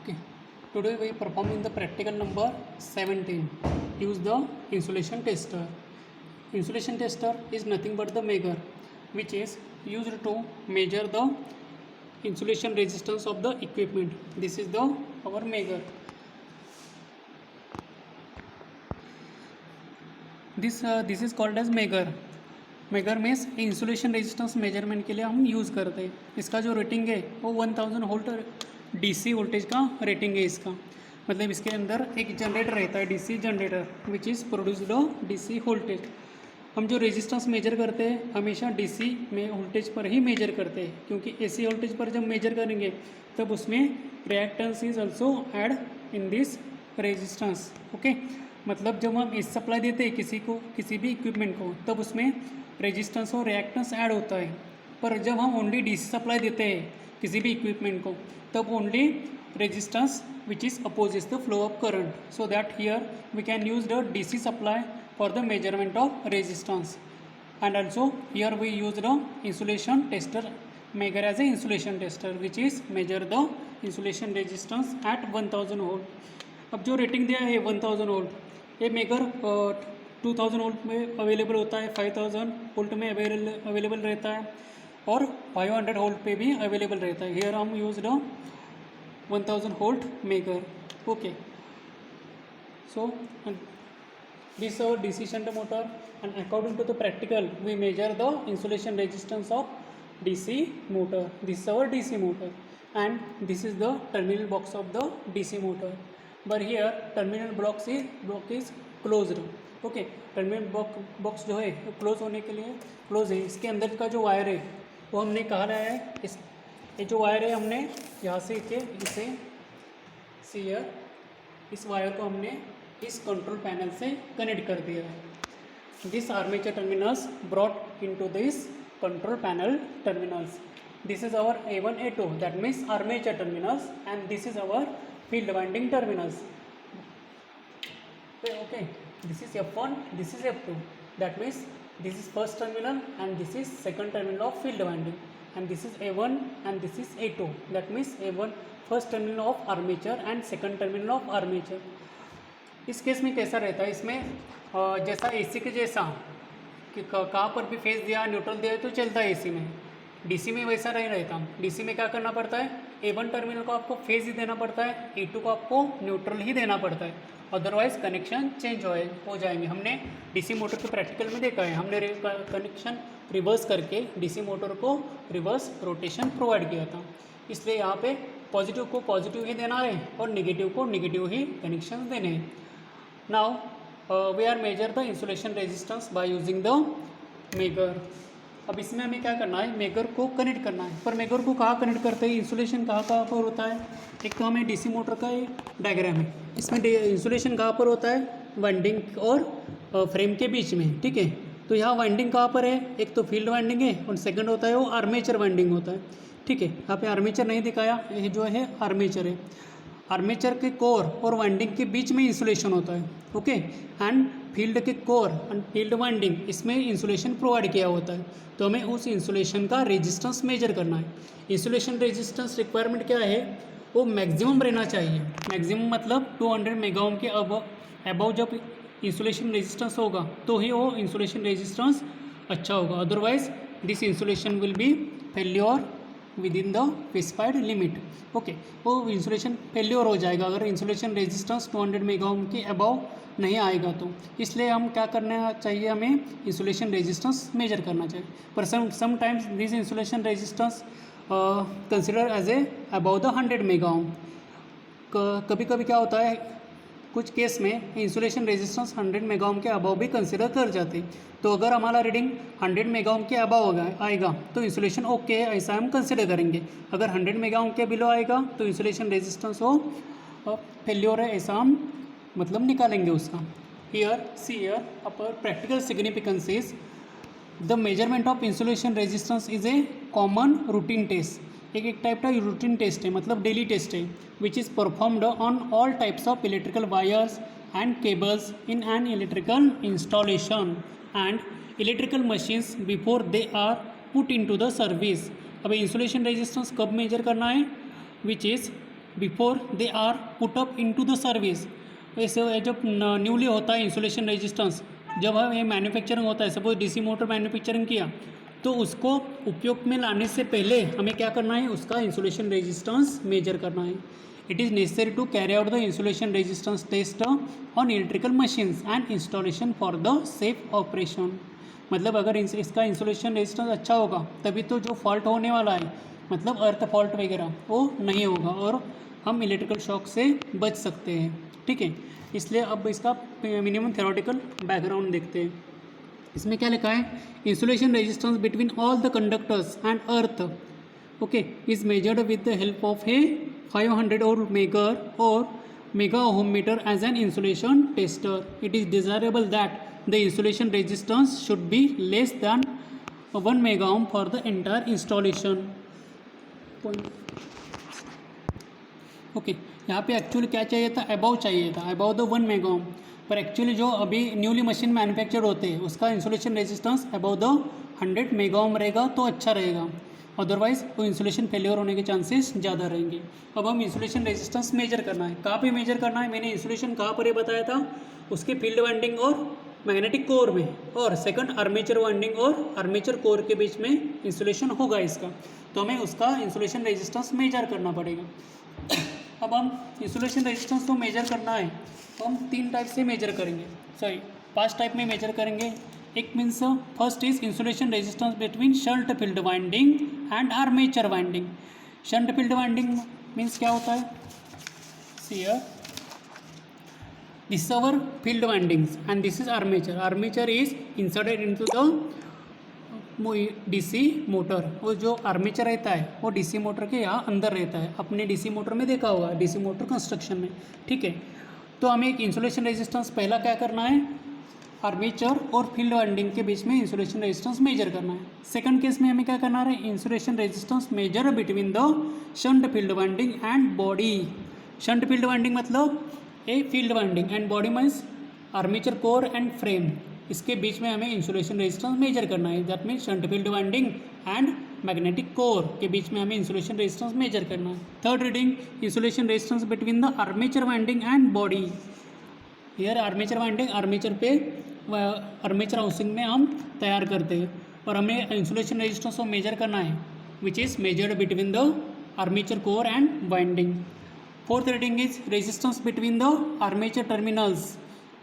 Okay. Today we perform in the practical number 17. Use the insulation tester. Insulation tester is nothing but the measure which is used to measure the insulation resistance of the equipment. This is the our measure. This is called as measure. Megger means insulation resistance measurement के लिए हम use करते हैं. इसका जो rating है वो 1000 volt DC voltage का रेटिंग है इसका. मतलब इसके अंदर एक जनरेटर रहता है, DC generator, which is produced DC voltage. हम जो रेजिस्टेंस मेजर करते हैं हमेशा डीसी में वोल्टेज पर ही मेजर करते हैं, क्योंकि एसी वोल्टेज पर जब मेजर करेंगे तब उसमें reactance is also add in this resistance. Okay, मतलब जब हम एसी सप्लाई देते हैं किसी भी इक्विपमेंट को तब उसमें रेजिस्टेंस और रिएक्टेंस ऐड होता है. पर जब हम ओनली डीसी सप्लाई देते हैं किसी भी इक्विपमेंट को तब only resistance which is opposes the flow of current. So that here we can use the DC supply for the measurement of resistance. And also here we use the insulation tester measure as a insulation tester which is measure the insulation resistance at 1000 volt. अब जो rating दिया है 1000 volt, ये megger 2000 volt में available होता है, 5000 volt में available रहता है और 500 वोल्ट पे भी अवेलेबल रहता है. हियर हम use the 1000 volt megger. Okay, so this our DC shunt motor and according to the practical we measure the insulation resistance of DC motor. This our DC motor and this is the terminal box of the DC motor. But here terminal block is closed. Okay, terminal box जो है वो close होने के लिए close है. इसके अंदर का जो वायर है वो हमने कहा लाया है. ये जो वायर है हमने यहाँ से इसे सीयर इस वायर को हमने इस कंट्रोल पैनल से कनेक्ट कर दिया है. This armature terminals brought into this control panel terminals. This is our A1 A2, that means armature terminals, and this is our field winding terminals. Okay, this is F1, this is F2, that means this is first terminal and this is second terminal of field winding, and this is A1 and this is A2, that means A1 first terminal of armature and second terminal of armature. इस case में कैसा रहता है, इसमें जैसा AC के जैसा कि कहाँ पर भी फेज दिया न्यूट्रल दिया तो चलता है AC में. डीसी में वैसा नहीं रहता. डीसी में क्या करना पड़ता है, A1 टर्मिनल को आपको फेज ही देना पड़ता है, A2 को आपको न्यूट्रल ही देना पड़ता है, अदरवाइज कनेक्शन चेंज हो जाएंगे. हमने डीसी मोटर के प्रैक्टिकल में देखा है, हमने कनेक्शन रिवर्स करके डीसी मोटर को रिवर्स रोटेशन प्रोवाइड किया था. इसलिए यहाँ पे पॉजिटिव को पॉजिटिव ही देना है और नेगेटिव को नेगेटिव ही कनेक्शन देने हैं. Now we are measure the insulation resistance by using the megger. अब इसमें हमें क्या करना है, मेगर को कनेक्ट करना है. पर मेगर को कहाँ कनेक्ट करते हैं, इंसुलेशन कहाँ पर होता है. एक तो हमें डीसी मोटर का डायग्राम है, इसमें इंसुलेशन कहाँ पर होता है, वाइंडिंग और फ्रेम के बीच में. ठीक है, तो यहाँ वाइंडिंग कहाँ पर है, एक तो फील्ड वाइंडिंग है और सेकंड होता है वो आर्मेचर वाइंडिंग होता है. ठीक है, यहाँ पे आर्मेचर नहीं दिखाया, ये जो है आर्मेचर है. आर्मेचर के कोर और वाइंडिंग के बीच में इंसुलेशन होता है. ओके, एंड फील्ड के कोर एंड फील्ड वाइंडिंग इसमें इंसुलेशन प्रोवाइड किया होता है. तो हमें उस इंसुलेशन का रेजिस्टेंस मेजर करना है. इंसुलेशन रेजिस्टेंस रिक्वायरमेंट क्या है, वो मैक्सिमम रहना चाहिए. मैक्सिमम मतलब 200 मेगा ओम के अबव जब इंसुलेशन रेजिस्टेंस होगा तो ही वो इंसुलेशन रेजिस्टेंस अच्छा होगा. Otherwise this insulation will be failure within the specified limit. Okay, वो इंसुलेशन फेल्योर हो जाएगा अगर इंसुलेशन रेजिस्टेंस 200 मेगा ओम के अबव नहीं आएगा तो. इसलिए हम क्या करना चाहिए, हमें इंसुलेशन रेजिस्टेंस मेजर करना चाहिए. पर sometimes this insulation resistance consider as a above the 100 mega ohm. कभी कभी क्या होता है, कुछ केस में इंसुलेशन रेजिस्टेंस 100 मेगा ओम के अबव भी कंसिडर कर जाते हैं. तो अगर हमारा रीडिंग 100 मेगा ओम के अबव आएगा तो इंसुलेशन ओके है ऐसा हम कंसिडर करेंगे. अगर 100 मेगा ओम के बिलो आएगा तो इंसुलेशन रेजिस्टेंस हो फेल्योर है ऐसा हम मतलब निकालेंगे उसका. Here see here upper practical significance is the measurement of insulation resistance is a common routine test. एक टाइप का रूटीन टेस्ट है, मतलब डेली टेस्ट है, which is performed on all types of electrical wires and cables in an electrical installation and electrical machines before they are put into the service. अब insulation resistance कब measure करना है, which is before they are put up into the service. ऐसे जब newly होता है insulation resistance, जब हम ये मैन्युफैक्चरिंग होता है, सपोज डीसी मोटर मैन्युफैक्चरिंग किया, तो उसको उपयोग में लाने से पहले हमें क्या करना है, उसका इंसुलेशन रेजिस्टेंस मेजर करना है। It is necessary to carry out the insulation resistance test on electrical machines and installation for the safe operation. मतलब अगर इसका इंसुलेशन रेजिस्टेंस अच्छा होगा तभी तो जो फॉल्ट होने वाला है, मतलब अर्थ फॉल्ट वगैरह, वो नहीं होगा और हम इलेक्ट्रिकल शॉक से बच सकते हैं। ठीक है, इसलिए अब इसका मिनिमम थ्योरेटिकल बैकग्राउंड देखते हैं। इसमें क्या लिखा है, insulation resistance between all the conductors and earth okay is measured with the help of a 500 और mega ohm meter as an insulation tester. It is desirable that the insulation resistance should be less than 1 mega ohm for the entire installation. Okay, यहाँ पे actually क्या चाहिए था, above चाहिए था, above the 1 mega ohm, पर actually जो अभी न्यूली मशीन मैन्युफैक्चर होते हैं उसका insulation resistance above the 100 mega ohm रहेगा तो अच्छा रहेगा, अदरवाइज वो इंसुलेशन फेलियर होने के चांसेस ज़्यादा रहेंगे। अब हम इंसुलेशन रेजिस्टेंस मेजर करना है, कहाँ पे मेजर करना है, मैंने इंसुलेशन कहाँ पर ये बताया था, उसके फील्ड वाइंडिंग और मैग्नेटिक कोर में, और सेकंड आर्मेचर वाइंडिंग और आर्मेचर कोर के बीच में इंसुलेशन होगा इसका, तो हमें उसका इंसुलेशन रेजिस्टेंस मेजर करना पड़ेगा। अब हम इंसुलेशन रेजिस्टेंस को मेजर करना है तो हम 3 टाइप से मेजर करेंगे, 5 टाइप में मेजर करेंगे। एक means first is insulation resistance between shunt field winding and armature winding. Shunt field winding means क्या होता है, here this is our field windings and this is armature. Armature is inserted into the DC motor. वो जो armature रहता है वो DC motor के यहाँ अंदर रहता है, अपने DC मोटर में देखा होगा, DC मोटर कंस्ट्रक्शन में। ठीक है, तो हमें एक इंसुलेशन रेजिस्टेंस पहला क्या करना है, आर्मेचर और फील्ड वाइंडिंग के बीच में इंसुलेशन रेजिस्टेंस मेजर करना है। सेकंड केस में हमें क्या करना है, insulation resistance measure between the shunt field winding and body. Shunt field winding मतलब a field winding and body means armature core and frame, इसके बीच में हमें इंसुलेशन रेजिस्टेंस मेजर करना है। That means shunt field winding and magnetic core के बीच में हमें इंसुलेशन रेजिस्टेंस मेजर करना है। Third reading, insulation resistance between the armature winding and body. Here armature winding, armature पे आर्मेचर हाउसिंग में हम तैयार करते हैं और हमें इंसुलेशन रेजिस्टेंस को मेजर करना है which is measured between the armature core and winding. Fourth reading is resistance between the armature terminals,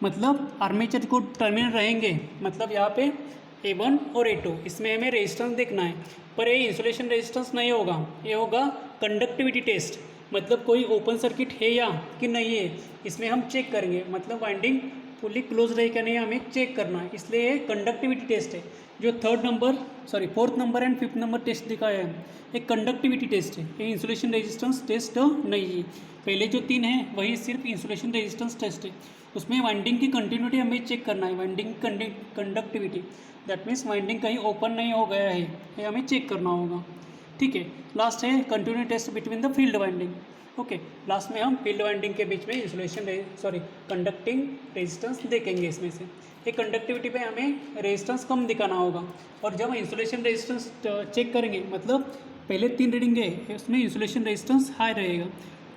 मतलब आर्मेचर को टर्मिनल रहेंगे, मतलब यहाँ पे A1 और A2, इसमें हमें रेजिस्टेंस देखना है। पर ये इंसुलेशन रेजिस्टेंस नहीं होगा, ये होगा कंडक्टिविटी टेस्ट, मतलब कोई ओपन सर्किट है या कि नहीं है, इसमें हम चेक करेंगे, मतलब वाइंडिंग फुली क्लोज रहे क्या नहीं हमें चेक करना है, इसलिए ये कंडक्टिविटी टेस्ट है। जो fourth number and fifth number test दिखाया है एक कंडक्टिविटी टेस्ट है, ये इंसुलेशन रेजिस्टेंस टेस्ट नहीं है। पहले जो 3 हैं वही सिर्फ इंसुलेशन रेजिस्टेंस टेस्ट है, उसमें वाइंडिंग की कंटिन्यूटी हमें चेक करना है, winding conductivity, that means winding कहीं ओपन नहीं हो गया है, ये हमें चेक करना होगा। ठीक है, लास्ट है continue test between the field winding. Okay, last में हम फील्ड वाइंडिंग के बीच में कंडक्टिंग रेजिस्टेंस देखेंगे। इसमें से एक कंडक्टिविटी पे हमें रेजिस्टेंस कम दिखाना होगा, और जब इंसुलेशन रेजिस्टेंस चेक करेंगे, मतलब पहले 3 रीडिंग है उसमें इंसुलेशन रेजिस्टेंस हाई रहेगा,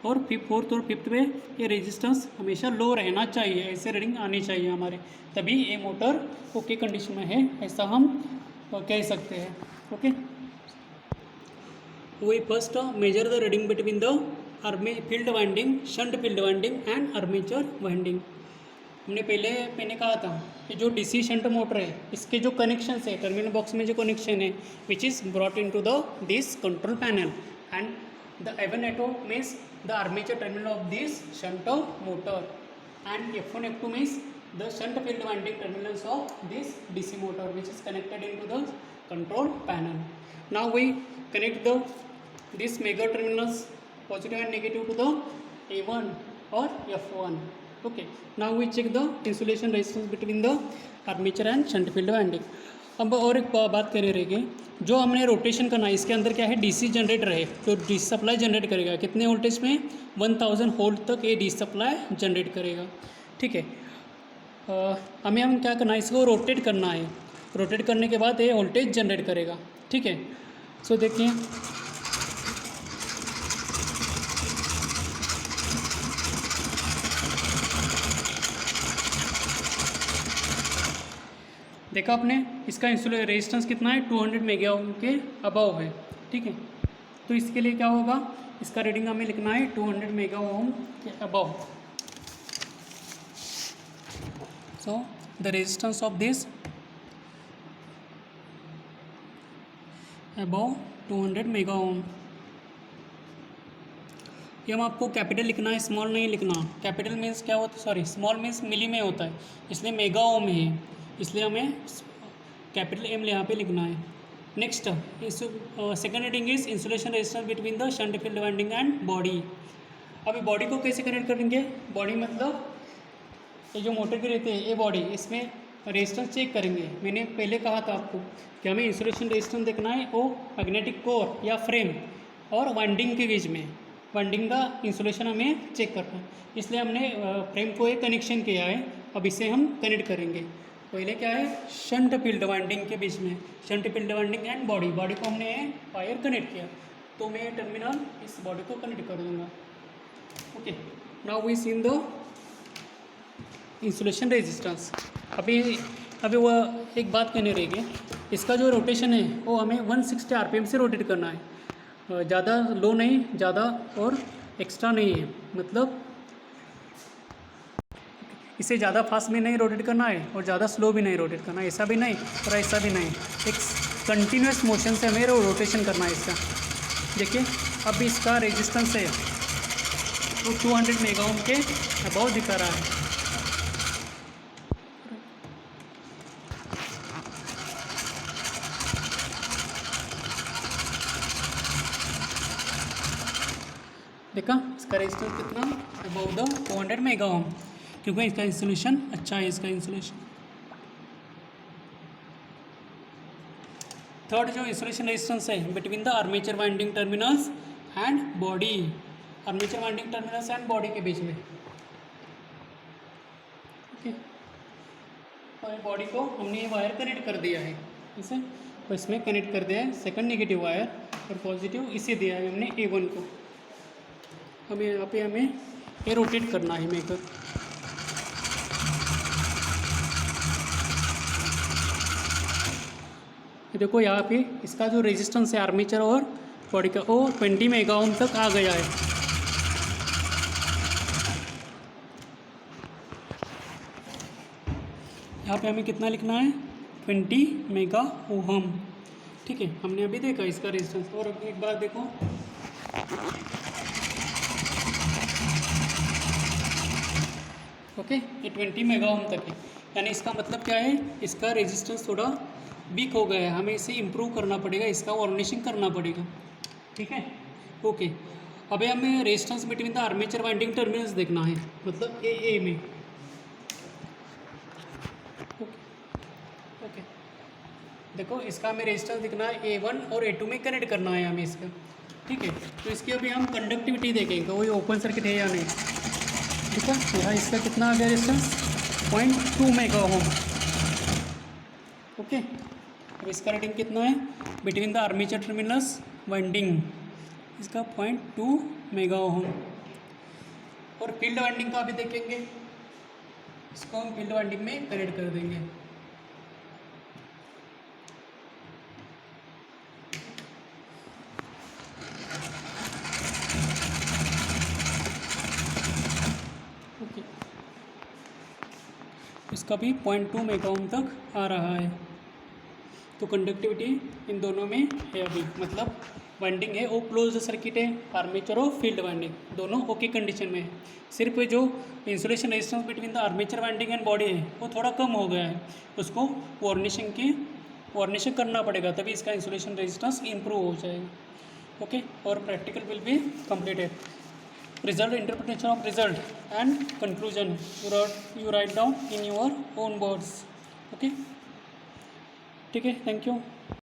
और फोर्थ और फिफ्थ में ये रेजिस्टेंस हमेशा लो रहना चाहिए, ऐसे रीडिंग आनी चाहिए हमारे, तभी ये मोटर ओके कंडीशन में है, ऐसा हम कह सकते हैं। Okay, we first measure the reading between the field winding, shunt field winding and armature winding. मैंने कहा था कि जो डीसी शंट मोटर है इसके जो कनेक्शन है, टर्मिनल बॉक्स में जो कनेक्शन है which is brought into this control panel, and the F1 means the armature terminal of this shunt motor, and F1 F2 means the shunt field winding terminals of this DC motor which is connected into the control panel. Now we connect these mega terminals positive and negative to the A1 or F1. Okay, now we check the insulation resistance between the armature and shunt field winding. अब और एक बात करनी रहेगी, जो हमने rotation करना है इसके अंदर क्या है, डीसी जनरेटर है जो डीसी सप्लाई जनरेट करेगा, कितने वोल्टेज में 1000 वोल्ट तक ये डीसी सप्लाई जनरेट करेगा। ठीक है, हमें क्या करना है, इसको रोटेट करना है, रोटेट करने के बाद ये वोल्टेज जनरेट करेगा। ठीक है, सो देखिए देखा आपने, इसका रेजिस्टेंस कितना है 200 मेगा ओम के अबव है, ठीक है। तो इसके लिए क्या होगा, इसका रीडिंग हमें लिखना है 200 मेगा ओम के above. So the resistance of this above 200 mega ohm. ये हम आपको कैपिटल लिखना है, स्मॉल नहीं लिखना। कैपिटल मीन्स क्या होता है, सॉरी स्मॉल मीन्स मिली में होता है, इसलिए मेगा ओम है, इसलिए हमें कैपिटल एम यहाँ पे लिखना है। Next second reading is insulation resistance between the shunt field winding and body. अभी बॉडी को कैसे कनेक्ट करेंगे, बॉडी मतलब ये जो मोटर की रहती है ये बॉडी, इसमें रेजिस्टेंस चेक करेंगे। मैंने पहले कहा था आपको कि हमें इंसुलेशन रेजिस्टेंस देखना है वो मैग्नेटिक कोर या फ्रेम और वाइंडिंग के बीच में, वाइंडिंग का इंसुलेशन हमें चेक करना है, इसलिए हमने फ्रेम को एक कनेक्शन किया है। अब इसे हम कनेक्ट करेंगे। पहले क्या है, शंट फील्ड वाइंडिंग के बीच में, shunt field winding and body, body को हमने वायर कनेक्ट किया, तो मैं टर्मिनल इस बॉडी को कनेक्ट कर दूंगा। Okay, now we see the insulation resistance. अभी वो एक बात कहने रहेगी, इसका जो रोटेशन है वो हमें 160 आरपीएम से रोटेट करना है, ज़्यादा लो नहीं, ज़्यादा और एक्स्ट्रा नहीं है, मतलब इसे ज़्यादा फास्ट भी नहीं रोटेट करना है और ज़्यादा स्लो भी नहीं रोटेट करना है, ऐसा भी नहीं और ऐसा भी नहीं, एक कंटिन्यूस मोशन से हमें रोटेशन करना है इसका। देखिए अब इसका रेजिस्टेंस है वो 200 मेगा ओम के अबाव दिखा रहा है। देखा इसका रेजिस्टेंस कितना, अबाउ द 200 मेगा ओम, क्योंकि इसका इंसुलेशन अच्छा है, इसका इंसुलेशन। थर्ड जो इंसुलेशन रेजिस्टेंस है between the armature winding terminals and body, armature winding terminals and body के बीच में। ओके, और बॉडी को हमने ये वायर कनेक्ट कर दिया है इसे, और इसमें कनेक्ट कर दिया है सेकंड नेगेटिव वायर, और पॉजिटिव इसे दिया है हमने A1 को। हमें यहाँ पे हमें ये रोटेट करना है मेकर। देखो यहाँ पे इसका जो रेजिस्टेंस है आर्मेचर और बॉडी का वो 20 मेगा ओम तक आ गया है। यहाँ पे हमें कितना लिखना है, 20 मेगा ओम, ठीक है। हमने अभी देखा इसका रेजिस्टेंस, और एक बार देखो ओके, ये 20 मेगा ओम तक है, यानी इसका मतलब क्या है, इसका रेजिस्टेंस थोड़ा वीक हो गया है, हमें इसे इम्प्रूव करना पड़ेगा, इसका वार्निशिंग करना पड़ेगा, ठीक है। ओके, अभी हमें resistance between the armature winding terminals देखना है, मतलब ए में। ओके, देखो इसका हमें रेजिस्टेंस दिखना है A1 और A2 में कनेक्ट करना है हमें इसका, ठीक है। तो इसकी अभी हम कंडक्टिविटी देखेंगे, वही ओपन सर्किट है या नहीं, ठीक है। यहाँ इसका कितना आ गया रेजिस्टेंस, 0.2 मेगा ओम। ओके, अब इसका रेटिंग कितना है between the armature terminals winding, इसका 0.2 मेगा ओम। और फील्ड वाइंडिंग का अभी देखेंगे, इसको हम फील्ड वाइंडिंग में कनेक्ट कर देंगे। ओके, इसका भी 0.2 मेगा ओम तक आ रहा है। तो कंडक्टिविटी इन दोनों में है अभी, मतलब वाइंडिंग है वो क्लोज सर्किट है, आर्मेचर और फील्ड वाइंडिंग दोनों ओके कंडीशन में है। सिर्फ जो insulation resistance between the armature winding and body है वो थोड़ा कम हो गया है, उसको वार्निशिंग करना पड़ेगा, तभी इसका इंसुलेशन रेजिस्टेंस इंप्रूव हो जाएगा। ओके, और practical will be completed. Result, interpretation of result and conclusion you write down in your own words. Okay, ठीक है, थैंक यू।